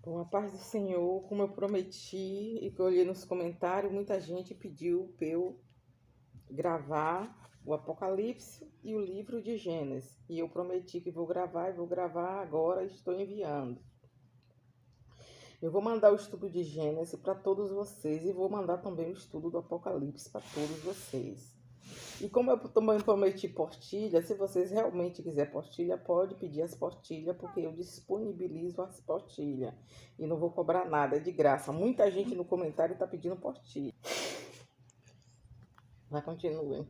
Com a paz do Senhor, como eu prometi e que eu olhei nos comentários, muita gente pediu para eu gravar o Apocalipse e o livro de Gênesis. E eu prometi que vou gravar e vou gravar agora, estou enviando. Eu vou mandar o estudo de Gênesis para todos vocês e vou mandar também o estudo do Apocalipse para todos vocês. E como eu também prometi postilha, se vocês realmente quiserem postilha, pode pedir as postilhas, porque eu disponibilizo as postilhas. E não vou cobrar nada, é de graça. Muita gente no comentário está pedindo postilha. Vai, continue.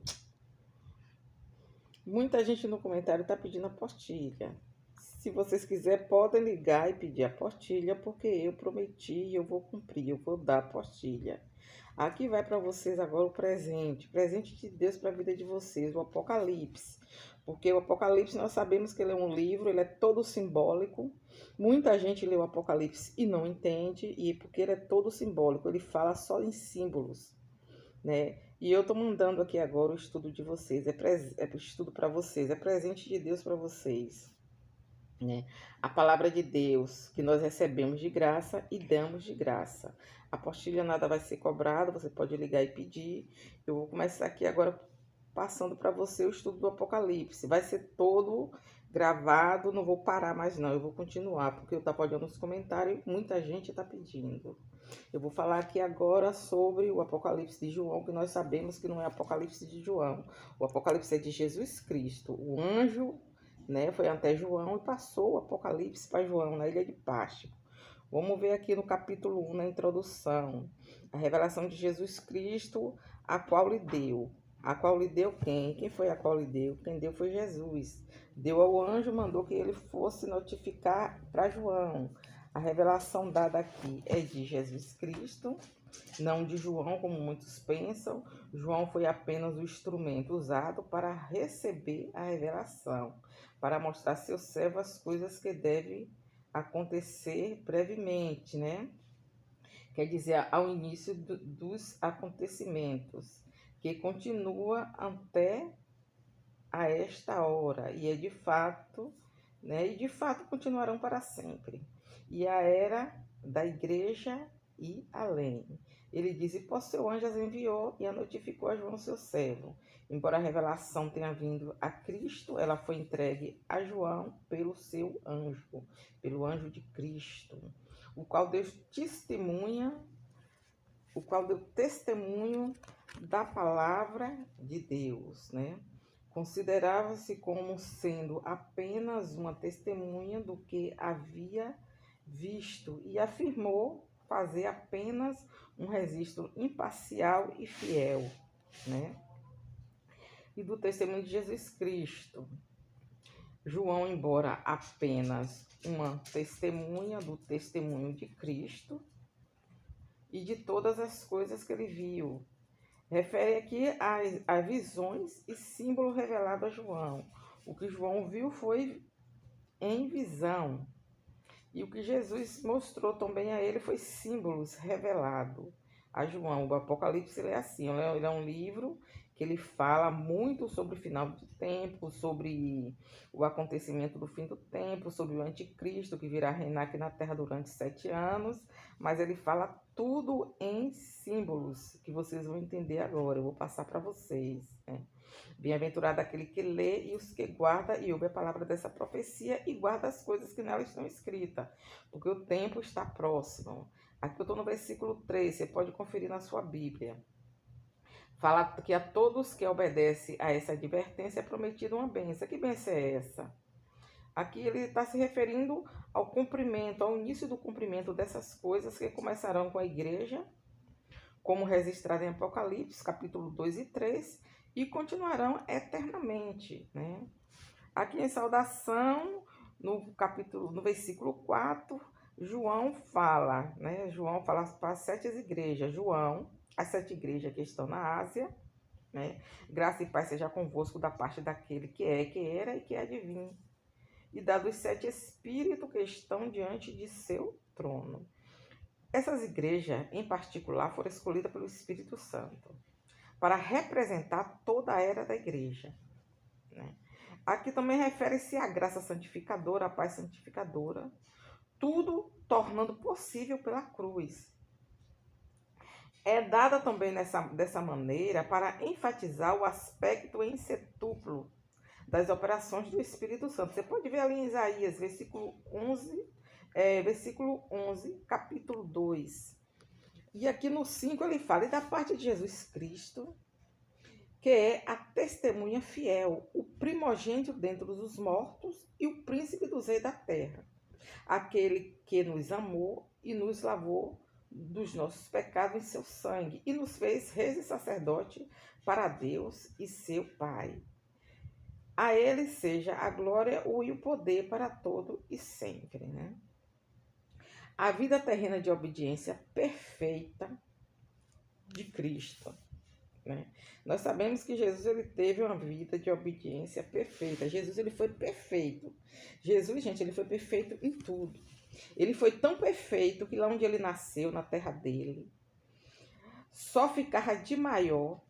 Muita gente no comentário está pedindo a postilha. Se vocês quiserem, podem ligar e pedir a postilha, porque eu prometi e eu vou cumprir, eu vou dar a postilha. Aqui vai para vocês agora o presente de Deus para a vida de vocês, o Apocalipse. Porque o Apocalipse nós sabemos que ele é um livro, ele é todo simbólico. Muita gente lê o Apocalipse e não entende, e porque ele é todo simbólico, ele fala só em símbolos, né? E eu estou mandando aqui agora o estudo de vocês, é estudo para vocês, é presente de Deus para vocês, né? A palavra de Deus que nós recebemos de graça e damos de graça. A apostila nada vai ser cobrada, você pode ligar e pedir. Eu vou começar aqui agora passando para você o estudo do Apocalipse. Vai ser todo gravado, não vou parar mais não, eu vou continuar, porque eu estava olhando os comentários e muita gente está pedindo. Eu vou falar aqui agora sobre o Apocalipse de João, que nós sabemos que não é Apocalipse de João. O Apocalipse é de Jesus Cristo, o anjo, né, foi até João e passou o Apocalipse para João na ilha de Patmos. Vamos ver aqui no capítulo 1, na introdução, a revelação de Jesus Cristo, a qual lhe deu. A qual lhe deu quem? Quem foi a qual lhe deu? Quem deu foi Jesus. Deu ao anjo, mandou que ele fosse notificar para João. A revelação dada aqui é de Jesus Cristo, não de João, como muitos pensam. João foi apenas o instrumento usado para receber a revelação, para mostrar a seu servo as coisas que devem acontecer brevemente, né? Quer dizer, ao início dos acontecimentos, que continua até a esta hora, e é de fato, né? E de fato continuarão para sempre. E a era da igreja e além. Ele diz: e por seu anjo as enviou e a notificou a João, seu servo. Embora a revelação tenha vindo a Cristo, ela foi entregue a João pelo seu anjo, pelo anjo de Cristo, o qual deu testemunho da palavra de Deus, né? Considerava-se como sendo apenas uma testemunha do que havia visto e afirmou fazer apenas um registro imparcial e fiel, né? E do testemunho de Jesus Cristo. João, embora apenas uma testemunha do testemunho de Cristo e de todas as coisas que ele viu, refere aqui a visões e símbolos revelados a João. O que João viu foi em visão. E o que Jesus mostrou também a ele foi símbolos revelados a João. O Apocalipse ele é assim, ele é um livro que ele fala muito sobre o final do tempo, sobre o acontecimento do fim do tempo, sobre o anticristo que virá reinar aqui na terra durante 7 anos, mas ele fala tudo em símbolos, que vocês vão entender agora, eu vou passar para vocês, né? Bem-aventurado aquele que lê e os que guarda e ouve a palavra dessa profecia e guarda as coisas que nela estão escritas, porque o tempo está próximo. Aqui eu estou no versículo 3, você pode conferir na sua Bíblia. Fala que a todos que obedecem a essa advertência é prometida uma bênção. Que bênção é essa? Aqui ele está se referindo ao cumprimento, ao início do cumprimento dessas coisas que começarão com a igreja, como registrado em Apocalipse, capítulo 2 e 3, e continuarão eternamente, né? Aqui em saudação, no versículo 4, João fala, né? João fala para as 7 igrejas. João, as 7 igrejas que estão na Ásia, né? Graça e paz seja convosco da parte daquele que é, que era e que há de vir, e da dos 7 espíritos que estão diante de seu trono. Essas igrejas, em particular, foram escolhidas pelo Espírito Santo para representar toda a era da igreja, né? Aqui também refere-se à graça santificadora, à paz santificadora. tudo tornando possível pela cruz. É dada também dessa maneira para enfatizar o aspecto em centúplo das operações do Espírito Santo. Você pode ver ali em Isaías, versículo 11, capítulo 2. E aqui no 5 ele fala, e da parte de Jesus Cristo, que é a testemunha fiel, o primogênito dentre os mortos e o príncipe dos reis da terra, aquele que nos amou e nos lavou dos nossos pecados em seu sangue e nos fez reis e sacerdote para Deus e seu Pai. A ele seja a glória e o poder para todo e sempre, né? A vida terrena de obediência perfeita de Cristo, né? Nós sabemos que Jesus ele teve uma vida de obediência perfeita. Jesus ele foi perfeito. Jesus, gente, ele foi perfeito em tudo. Ele foi tão perfeito que lá onde ele nasceu, na terra dele, só ficava de maior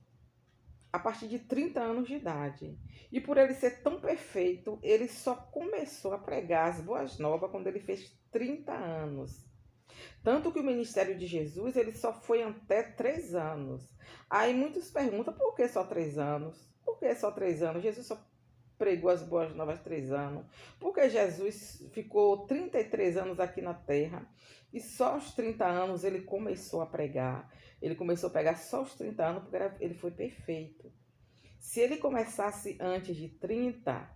a partir de 30 anos de idade. E por ele ser tão perfeito, ele só começou a pregar as boas novas quando ele fez 30 anos. Tanto que o ministério de Jesus, ele só foi até 3 anos. Aí muitos perguntam, por que só 3 anos? Por que só 3 anos? Jesus só pregou as boas novas 3 anos. Porque Jesus ficou 33 anos aqui na terra e só aos 30 anos ele começou a pregar. Ele começou a pregar só aos 30 anos porque ele foi perfeito. Se ele começasse antes de 30,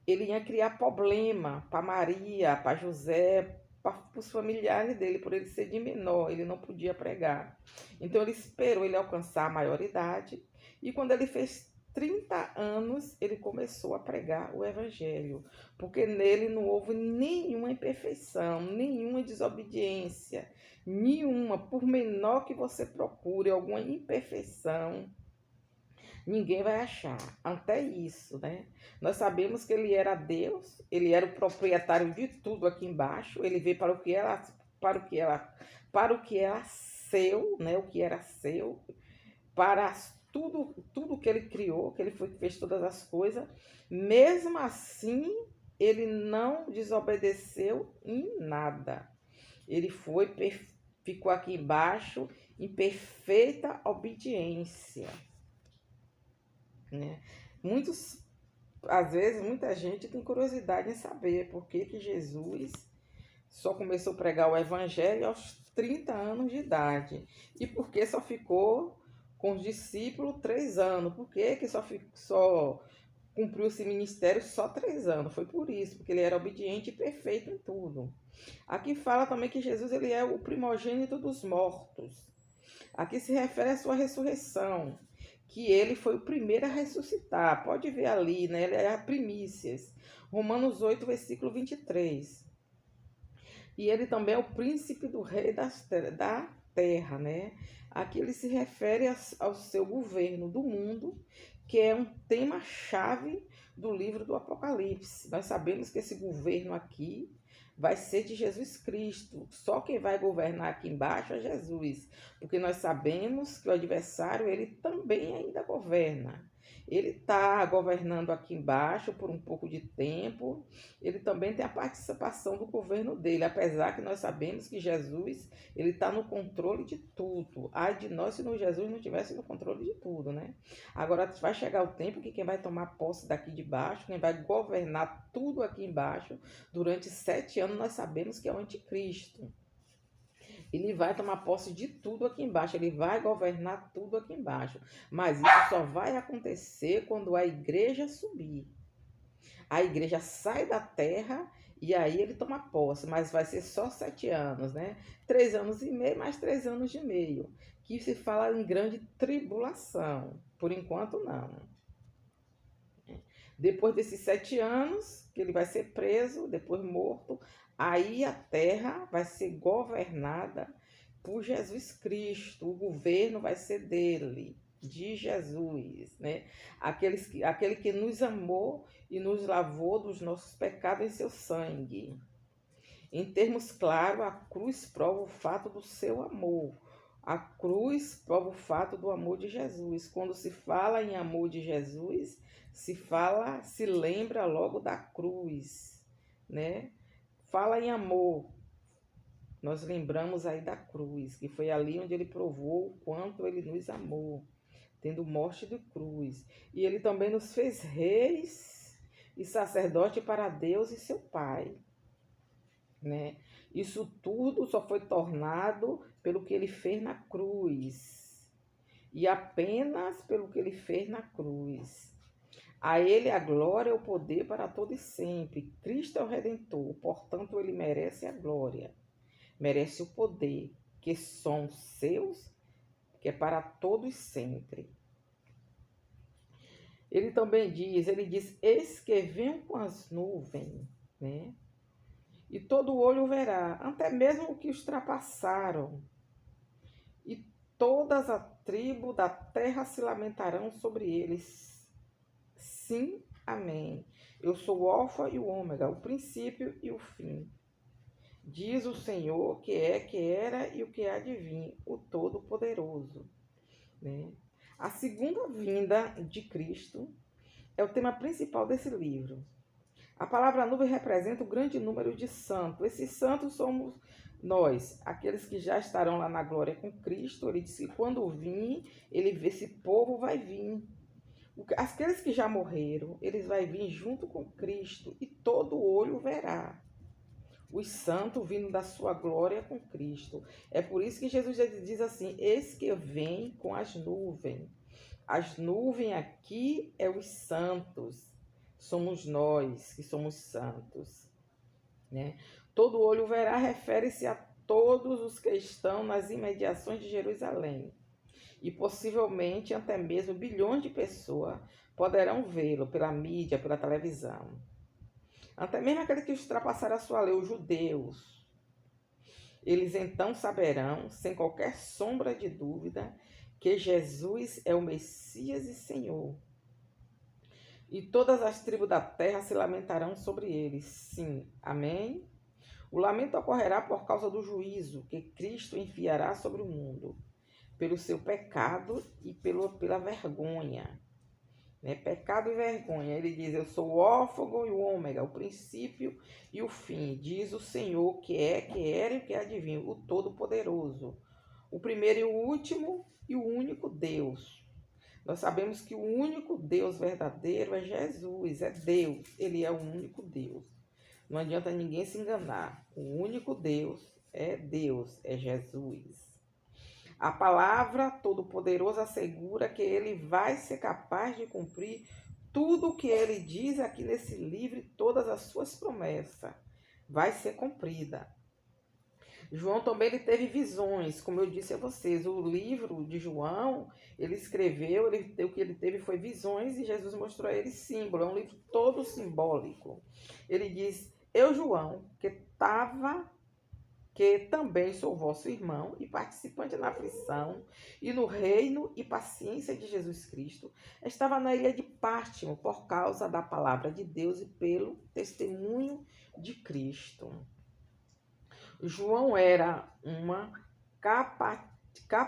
ele ia criar problema para Maria, para José, para os familiares dele, por ele ser de menor, ele não podia pregar. Então ele esperou ele alcançar a maioridade e quando ele fez 30 anos, ele começou a pregar o evangelho, porque nele não houve nenhuma imperfeição, nenhuma desobediência, nenhuma, por menor que você procure, alguma imperfeição, ninguém vai achar. Até isso, né? Nós sabemos que ele era Deus, ele era o proprietário de tudo aqui embaixo, ele veio para o que era, seu, né? O que era seu, para tudo que ele criou, que ele fez todas as coisas. Mesmo assim, ele não desobedeceu em nada. Ele ficou aqui embaixo em perfeita obediência, né? Às vezes, muita gente tem curiosidade em saber por que Jesus só começou a pregar o evangelho aos 30 anos de idade. E por que só ficou com os discípulos 3 anos? Por que só cumpriu esse ministério só 3 anos? Foi por isso, porque ele era obediente e perfeito em tudo. Aqui fala também que Jesus ele é o primogênito dos mortos. Aqui se refere à sua ressurreição, que ele foi o primeiro a ressuscitar. Pode ver ali, né? Ele é a primícias. Romanos 8, versículo 23. E ele também é o príncipe do rei da terra, né? Aqui ele se refere ao seu governo do mundo, que é um tema-chave do livro do Apocalipse. Nós sabemos que esse governo aqui vai ser de Jesus Cristo. Só quem vai governar aqui embaixo é Jesus. Porque nós sabemos que o adversário, ele também ainda governa. Ele está governando aqui embaixo por um pouco de tempo. Ele também tem a participação do governo dele. Apesar que nós sabemos que Jesus, ele está no controle de tudo. Ai de nós se Jesus não estivesse no controle de tudo, né? Agora vai chegar o tempo que quem vai tomar posse daqui de baixo, quem vai governar tudo aqui embaixo, durante 7 anos nós sabemos que é o anticristo. Ele vai tomar posse de tudo aqui embaixo, ele vai governar tudo aqui embaixo. Mas isso só vai acontecer quando a igreja subir. A igreja sai da terra e aí ele toma posse, mas vai ser só 7 anos, né? 3 anos e meio, mais 3 anos e meio. Que se fala em grande tribulação. Por enquanto, não. Depois desses 7 anos, que ele vai ser preso, depois morto, aí a terra vai ser governada por Jesus Cristo. O governo vai ser dele, de Jesus, né? Aquele que nos amou e nos lavou dos nossos pecados em seu sangue. Em termos claros, a cruz prova o fato do seu amor. A cruz prova o fato do amor de Jesus. Quando se fala em amor de Jesus, se lembra logo da cruz, né? Fala em amor, Nós lembramos aí da cruz, que foi ali onde ele provou o quanto ele nos amou, tendo morte de cruz. E ele também nos fez reis e sacerdote para Deus e seu Pai, né? Isso tudo só foi tornado pelo que ele fez na cruz. E apenas pelo que ele fez na cruz. A ele a glória e o poder para todo e sempre. Cristo é o Redentor, portanto ele merece a glória, merece o poder, que são seus, que é para todo e sempre. Ele também diz, eis que venho com as nuvens, né? E todo olho verá, até mesmo o que os ultrapassaram. E todas as tribos da terra se lamentarão sobre eles. Sim, amém. Eu sou o Alfa e o Ômega, o princípio e o fim. Diz o Senhor que é, que era e o que há de vir, o Todo-Poderoso, né? A segunda vinda de Cristo é o tema principal desse livro. A palavra nuvem representa o grande número de santos. Esses santos somos nós, aqueles que já estarão lá na glória com Cristo. Ele disse que quando vir, esse povo vai vir. Aqueles que já morreram, eles vão vir junto com Cristo e todo olho verá os santos vindo da sua glória com Cristo. É por isso que Jesus diz assim, eis que vem com as nuvens. As nuvens aqui é os santos. Somos nós que somos santos, né? Todo olho verá refere-se a todos os que estão nas imediações de Jerusalém. E possivelmente até mesmo bilhões de pessoas poderão vê-lo pela mídia, pela televisão. Até mesmo aqueles que ultrapassaram a sua lei, os judeus. Eles então saberão, sem qualquer sombra de dúvida, que Jesus é o Messias e Senhor. E todas as tribos da terra se lamentarão sobre eles. Sim, amém? O lamento ocorrerá por causa do juízo que Cristo enviará sobre o mundo, pelo seu pecado e pela vergonha. Né? Pecado e vergonha. Ele diz, eu sou o Alfa e o Ômega, o princípio e o fim. Diz o Senhor que é, que era e que há de vir, o Todo-Poderoso. O primeiro e o último e o único Deus. Nós sabemos que o único Deus verdadeiro é Jesus, é Deus. Ele é o único Deus. Não adianta ninguém se enganar. O único Deus, é Jesus. A palavra Todo-Poderoso assegura que ele vai ser capaz de cumprir tudo o que ele diz aqui nesse livro, todas as suas promessas. Vai ser cumprida. João também ele teve visões, como eu disse a vocês. O livro de João, ele escreveu, o que ele teve foi visões e Jesus mostrou a ele símbolo. É um livro todo simbólico. Ele diz, eu, João, que também sou vosso irmão e participante na aflição e no reino e paciência de Jesus Cristo, estava na ilha de Pátimo por causa da palavra de Deus e pelo testemunho de Cristo. João era uma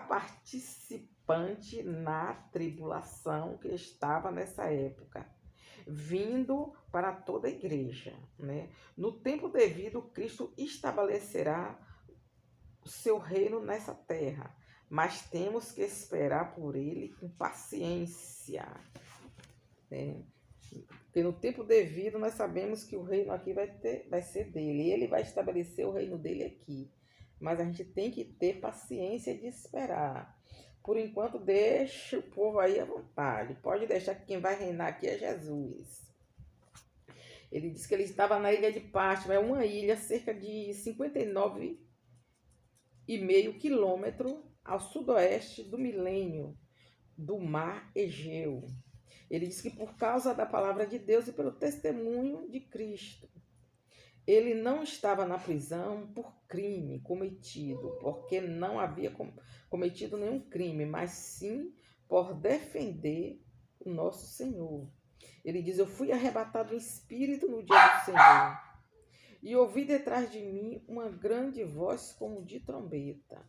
participante na tribulação que estava nessa época, vindo para toda a igreja, né? No tempo devido, Cristo estabelecerá o seu reino nessa terra, mas temos que esperar por ele com paciência, né? Porque no tempo devido nós sabemos que o reino aqui vai ser dele, ele vai estabelecer o reino dele aqui, mas a gente tem que ter paciência de esperar. Por enquanto, deixa o povo aí à vontade. Pode deixar que quem vai reinar aqui é Jesus. Ele disse que ele estava na ilha de Pátimo, é uma ilha cerca de 59,5 quilômetros ao sudoeste do milênio do mar Egeu. Ele disse que por causa da palavra de Deus e pelo testemunho de Cristo, ele não estava na prisão por crime cometido, porque não havia cometido nenhum crime, mas sim por defender o nosso Senhor. Ele diz, eu fui arrebatado em espírito no dia do Senhor, e ouvi detrás de mim uma grande voz como de trombeta.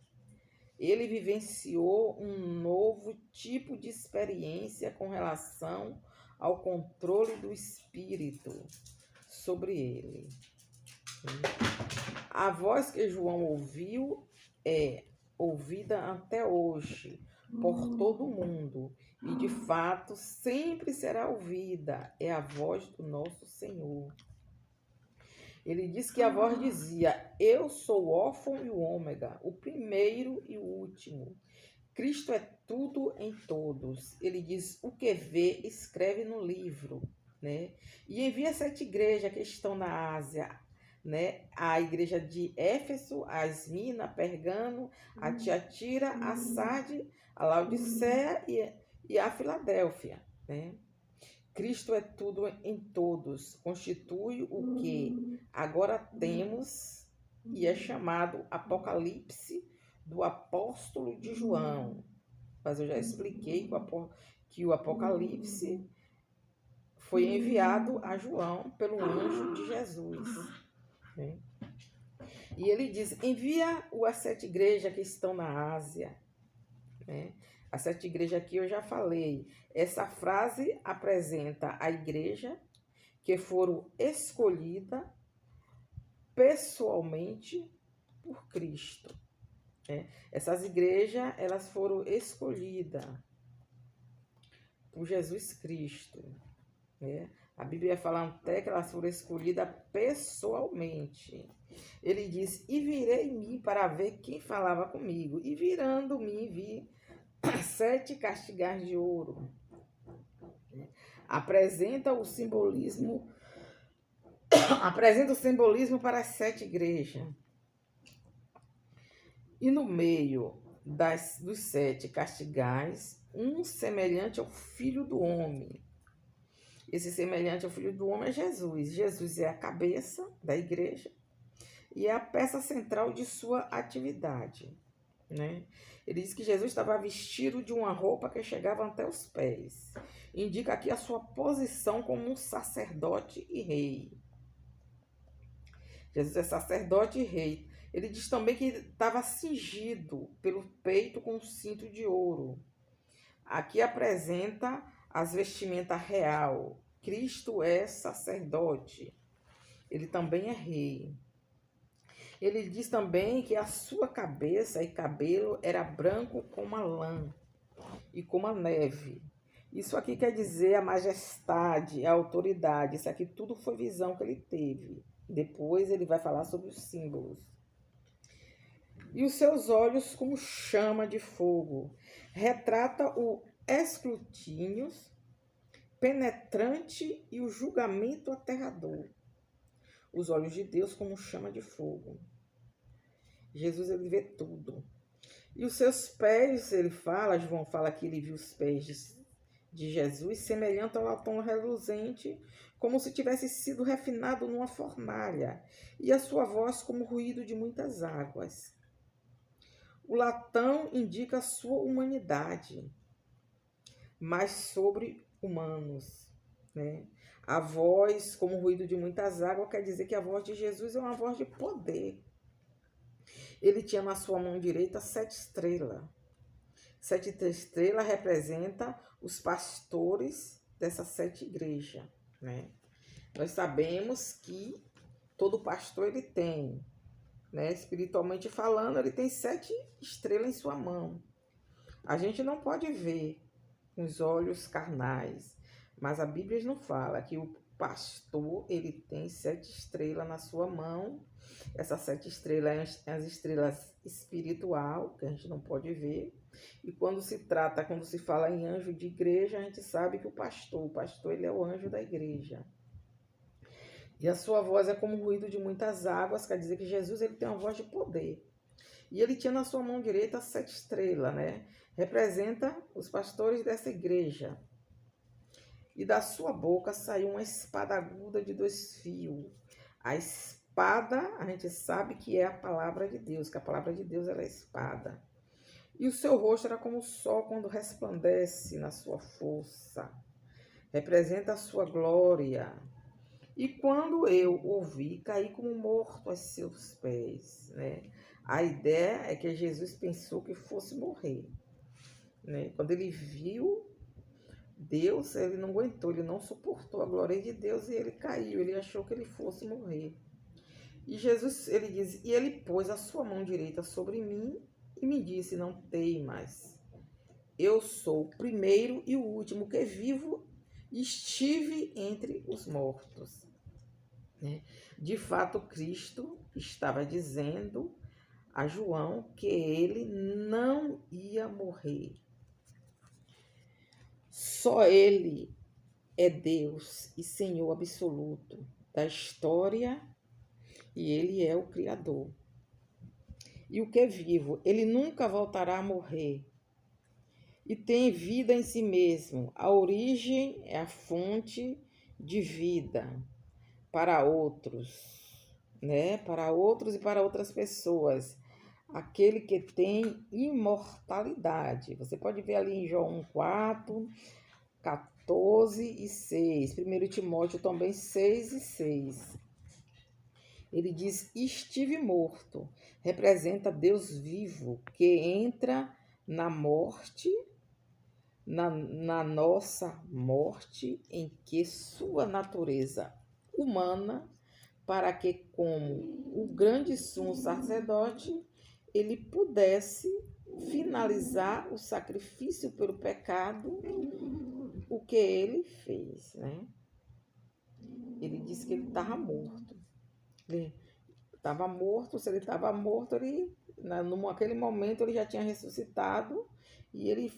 Ele vivenciou um novo tipo de experiência com relação ao controle do espírito sobre ele. A voz que João ouviu é ouvida até hoje por todo mundo e de fato sempre será ouvida. É a voz do nosso Senhor. Ele diz que a voz dizia: Eu sou o Alfa e o Ômega, o primeiro e o último. Cristo é tudo em todos. Ele diz: o que vê, escreve no livro, né? E envia 7 igrejas que estão na Ásia, né? A igreja de Éfeso, a Esmina, Pergamo, a Tiatira, a Sarde, a Laodiceia e a Filadélfia, né? Cristo é tudo em todos, constitui o que agora temos e é chamado Apocalipse do apóstolo de João. Mas eu já expliquei que o Apocalipse foi enviado a João pelo anjo de Jesus, né? E ele diz: envia-o às 7 igrejas que estão na Ásia, né? As 7 igrejas aqui eu já falei. Essa frase apresenta a igreja que foram escolhidas pessoalmente por Cristo, né? Essas igrejas, elas foram escolhidas por Jesus Cristo, né? A Bíblia fala até que elas foram escolhidas pessoalmente. Ele diz: e virei em mim para ver quem falava comigo. E virando-me, vi 7 castigares de ouro. Apresenta o simbolismo para as 7 igrejas. E no meio dos 7 castigais, um semelhante ao Filho do Homem. Esse semelhante ao Filho do Homem é Jesus. Jesus é a cabeça da igreja e é a peça central de sua atividade, né? Ele diz que Jesus estava vestido de uma roupa que chegava até os pés. Indica aqui a sua posição como um sacerdote e rei. Jesus é sacerdote e rei. Ele diz também que estava cingido pelo peito com um cinto de ouro. Aqui apresenta as vestimentas real. Cristo é sacerdote. Ele também é rei. Ele diz também que a sua cabeça e cabelo era branco como a lã e como a neve. Isso aqui quer dizer a majestade, a autoridade. Isso aqui tudo foi visão que ele teve. Depois ele vai falar sobre os símbolos. E os seus olhos como chama de fogo. Retrata o escrutínio penetrante e o julgamento aterrador. Os olhos de Deus como chama de fogo. Jesus, ele vê tudo. E os seus pés, João fala que ele viu os pés de Jesus semelhante ao latão reluzente, como se tivesse sido refinado numa fornalha, e a sua voz como o ruído de muitas águas. O latão indica a sua humanidade, mas sobre humanos, né? A voz como o ruído de muitas águas quer dizer que a voz de Jesus é uma voz de poder. Ele tinha na sua mão direita 7 estrelas. 7 estrelas representa os pastores dessas 7 igrejas, né? Nós sabemos que todo pastor ele tem, né? Espiritualmente falando, ele tem 7 estrelas em sua mão. A gente não pode ver com os olhos carnais, mas a Bíblia não fala que o pastor ele tem 7 estrelas na sua mão. Essas 7 estrelas são as estrelas espiritual, que a gente não pode ver. E quando se fala em anjo de igreja, a gente sabe que o pastor ele é o anjo da igreja. E a sua voz é como o ruído de muitas águas, quer dizer que Jesus ele tem uma voz de poder. E ele tinha na sua mão direita 7 estrelas, né? Representa os pastores dessa igreja. E da sua boca saiu uma espada aguda de 2 fios. A espada, a gente sabe que é a palavra de Deus, que a palavra de Deus ela é a espada. E o seu rosto era como o sol quando resplandece na sua força. Representa a sua glória. E quando eu ouvi, caí como morto aos seus pés, né? A ideia é que Jesus pensou que fosse morrer, né? Quando ele viu Deus, ele não aguentou, ele não suportou a glória de Deus e ele caiu, ele achou que ele fosse morrer. E Jesus, ele diz, e ele pôs a sua mão direita sobre mim e me disse, não temas. Eu sou o primeiro e o último que vivo e estive entre os mortos. De fato, Cristo estava dizendo a João que ele não ia morrer. Só ele é Deus e Senhor absoluto da história e ele é o Criador. E o que é vivo, ele nunca voltará a morrer. E tem vida em si mesmo. A origem é a fonte de vida para outros, né? Para outros e para outras pessoas. Aquele que tem imortalidade. Você pode ver ali em João 4, 14 e 6. 1 Timóteo também 6 e 6. Ele diz, estive morto. Representa Deus vivo, que entra na morte, na nossa morte, em que sua natureza humana, para que, como o grande sumo sacerdote, ele pudesse finalizar o sacrifício pelo pecado, o que ele fez, né? Ele disse que ele estava morto. Ele estava morto, se ele estava morto, naquele momento ele já tinha ressuscitado e ele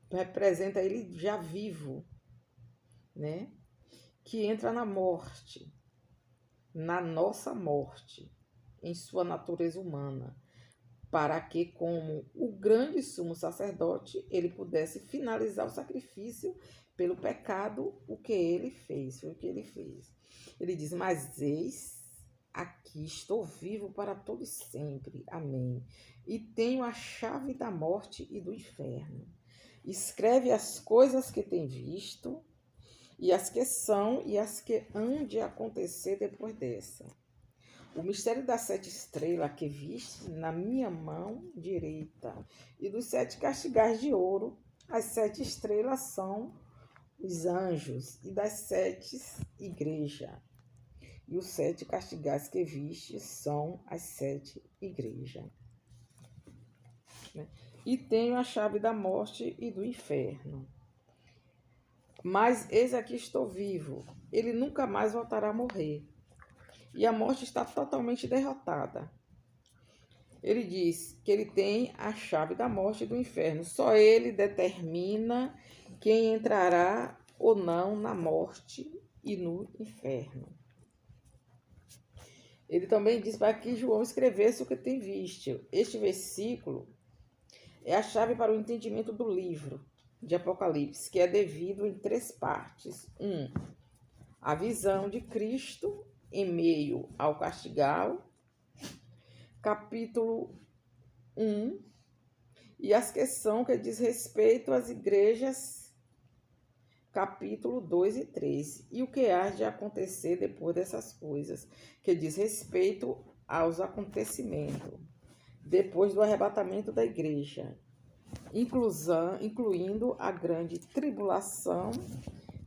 representa ele já vivo, né? Que entra na morte, na nossa morte, em sua natureza humana, para que, como o grande sumo sacerdote, ele pudesse finalizar o sacrifício pelo pecado, o que ele fez, foi o que ele fez. Ele diz, mas eis, aqui estou vivo para todo sempre, amém. E tenho a chave da morte e do inferno. Escreve as coisas que tem visto, e as que são, e as que hão de acontecer depois dessa. O mistério das 7 estrelas que viste na minha mão direita, e dos 7 castigais de ouro, as 7 estrelas são os anjos, e das 7 igrejas. E os 7 castigais que viste são as 7 igrejas. E tenho a chave da morte e do inferno. Mas eis aqui estou vivo. Ele nunca mais voltará a morrer. E a morte está totalmente derrotada. Ele diz que ele tem a chave da morte e do inferno. Só ele determina quem entrará ou não na morte e no inferno. Ele também diz para que João escrevesse o que tem visto. Este versículo é a chave para o entendimento do livro de Apocalipse, que é dividido em 3 partes. 1. A visão de Cristo em meio ao castigal. Capítulo 1. E as questões que diz respeito às igrejas. Capítulo 2 e 3. E o que há de acontecer depois dessas coisas, que diz respeito aos acontecimentos depois do arrebatamento da igreja, incluindo a grande tribulação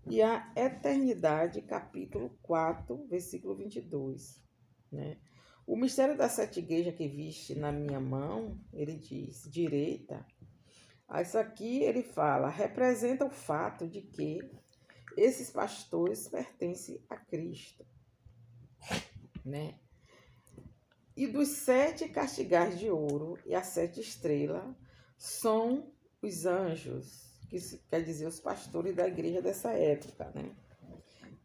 e a eternidade, capítulo 4, versículo 22, né? O mistério das 7 igrejas que viste na minha mão, ele diz, direita, isso aqui ele fala, representa o fato de que esses pastores pertencem a Cristo, né? E dos 7 castigais de ouro e as 7 estrelas são os anjos, que quer dizer os pastores da igreja dessa época, né?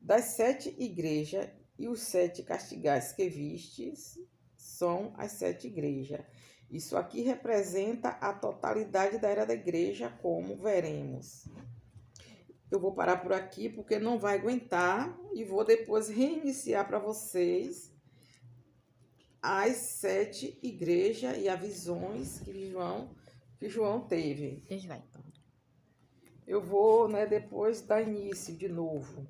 Das 7 igrejas e os 7 castigais que vistes são as 7 igrejas. Isso aqui representa a totalidade da era da igreja, como veremos. Eu vou parar por aqui porque não vai aguentar e vou depois reiniciar para vocês as 7 igrejas e as visões que João teve. Eu vou, né, depois dar início de novo.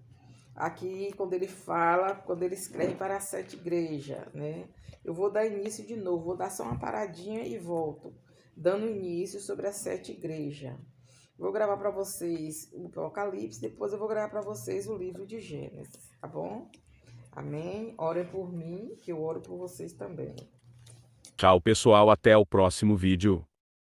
Aqui, quando ele fala, quando ele escreve para as 7 igrejas, né? Eu vou dar início de novo, vou dar só uma paradinha e volto, dando início sobre as 7 igrejas. Vou gravar para vocês o Apocalipse, depois eu vou gravar para vocês o livro de Gênesis, tá bom? Amém? Orem por mim, que eu oro por vocês também. Tchau, pessoal, até o próximo vídeo.